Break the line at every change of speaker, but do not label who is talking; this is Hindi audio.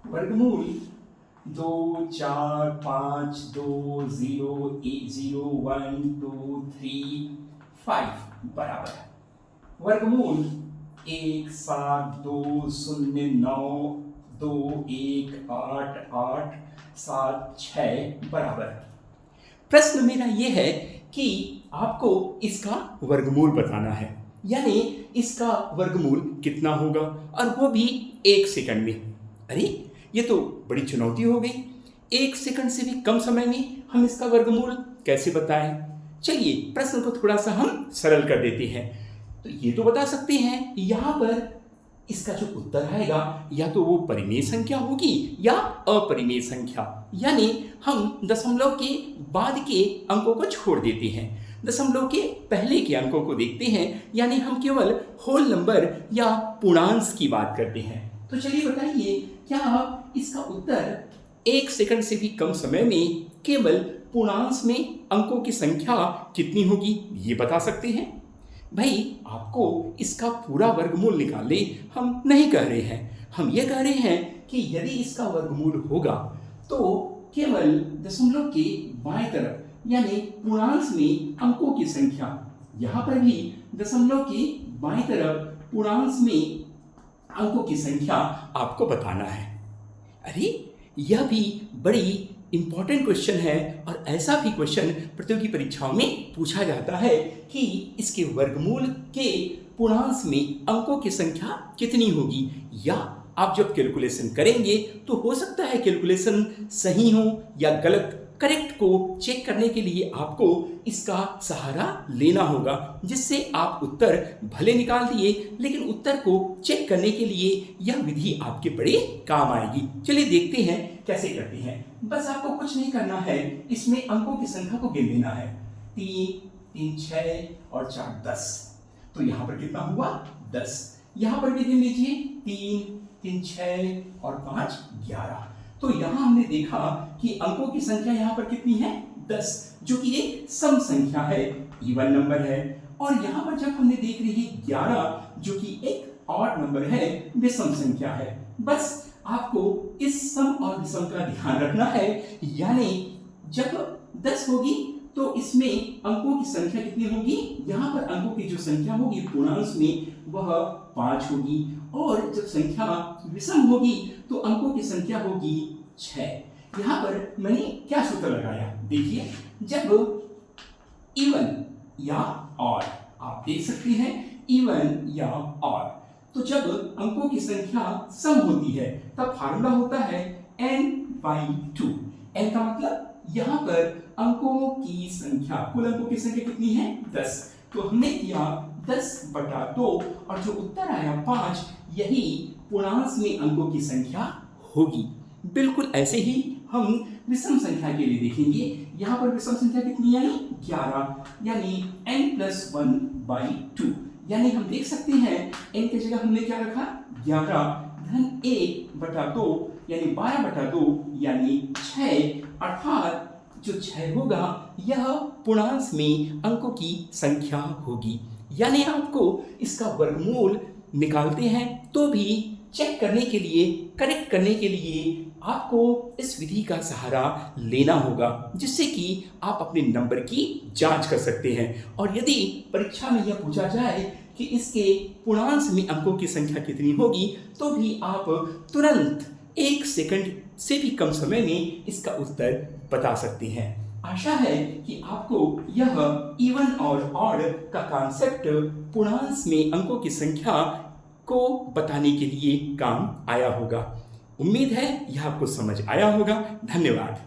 वर्गमूल 2 4 5 2 0 1 0 1 2 3 5 बराबर है वर्गमूल 1 7 2 0 9 2 1 8 8 7 6 बराबर है। प्रश्न मेरा यह है कि आपको इसका वर्गमूल बताना है, यानी इसका वर्गमूल कितना होगा, और वो भी 1 सेकंड में। अरे ये तो बड़ी चुनौती हो गई। 1 सेकंड से भी कम समय में हम इसका वर्गमूल कैसे बताएं? चलिए प्रश्न को थोड़ा सा हम सरल कर देते हैं। तो ये तो बता सकते हैं यहाँ पर इसका जो उत्तर आएगा या तो वो परिमेय संख्या होगी या अपरिमेय संख्या, यानी हम दशमलव के बाद के अंकों को छोड़ देते हैं, दशमलव के पहले के अंकों को देखते हैं, यानी हम केवल होल नंबर या पूर्णांश की बात करते हैं। तो चलिए बताइए, क्या आप इसका उत्तर 1 सेकंड से भी कम समय में केवल पूर्णांश में अंकों की संख्या कितनी होगी ये बता सकते हैं? भाई आपको इसका पूरा वर्गमूल निकालने हम नहीं कह रहे हैं, हम ये कह रहे हैं कि यदि इसका वर्गमूल होगा तो केवल दशमलव के बाएं तरफ यानी पूर्णांश में अंकों की संख्या, यहाँ पर भी दशमलव के बाएं तरफ पूर्णांश में अंकों की संख्या आपको बताना है। अरे यह भी बड़ी इंपॉर्टेंट क्वेश्चन है, और ऐसा भी क्वेश्चन प्रतियोगी परीक्षाओं में पूछा जाता है कि इसके वर्गमूल के पूर्णांश में अंकों की संख्या कितनी होगी, या आप जब कैलकुलेशन करेंगे तो हो सकता है कैलकुलेशन सही हो या गलत, करेक्ट को चेक करने के लिए आपको इसका सहारा लेना होगा, जिससे आप उत्तर भले निकाल दिए लेकिन उत्तर को चेक करने के लिए यह विधि आपके बड़े काम आएगी। चलिए देखते हैं कैसे करते हैं। बस आपको कुछ नहीं करना है, इसमें अंकों की संख्या को गिन लेना है। 3 3 6 और 4 10, तो यहाँ पर कितना हुआ 10। यहाँ पर भी गिन लीजिए 3 3 6 और 5 11। तो यहाँ हमने देखा कि अंकों की संख्या यहाँ पर कितनी है 10, जो कि एक सम संख्या है, इवन नंबर है। और यहाँ पर जब हमने देख रही है 11, जो कि एक ऑड नंबर है, विषम संख्या है। बस आपको इस सम और विषम का ध्यान रखना है, यानी जब 10 होगी तो इसमें अंकों की संख्या कितनी होगी, यहाँ पर अंकों की जो संख्या होगी पूर्णांश में वह 5 होगी, और जब संख्या विषम होगी तो अंकों की संख्या होगी 6। यहाँ पर मैंने क्या सूत्र लगाया, देखिए, जब इवन या ऑड, आप देख सकते हैं इवन या ऑड, तो जब अंकों की संख्या सम होती है तब फार्मूला होता है n/2। n का मतलब यहाँ पर अंकों की संख्या, कुल अंकों की संख्या कितनी है 10, तो हमने किया 10/2, और जो उत्तर आया 5, यही पूर्णांश में अंकों की संख्या होगी। बिल्कुल ऐसे ही हम विषम संख्या के लिए देखेंगे। यहाँ पर विषम संख्या कितनी आई 11, यानी n+1/2, यानी हम देख सकते हैं n की जगह हमने क्या रखा 11 धन 1/2, यानी 12/2, यानी 6, अर्थात जो 6 होगा यह पूर्णांश में अंकों की संख्या होगी। यानी आपको इसका वर्गमूल निकालते हैं तो भी चेक करने के लिए, करेक्ट करने के लिए आपको इस विधि का सहारा लेना होगा, जिससे कि आप अपने नंबर की जांच कर सकते हैं। और यदि परीक्षा में यह पूछा जाए कि इसके पूर्णांश में अंकों की संख्या कितनी होगी, तो भी आप तुरंत 1 सेकंड से भी कम समय में इसका उत्तर बता सकते हैं। आशा है कि आपको यह इवन और ऑड का कॉन्सेप्ट पूर्णांश में अंकों की संख्या को बताने के लिए काम आया होगा। उम्मीद है यह आपको समझ आया होगा। धन्यवाद।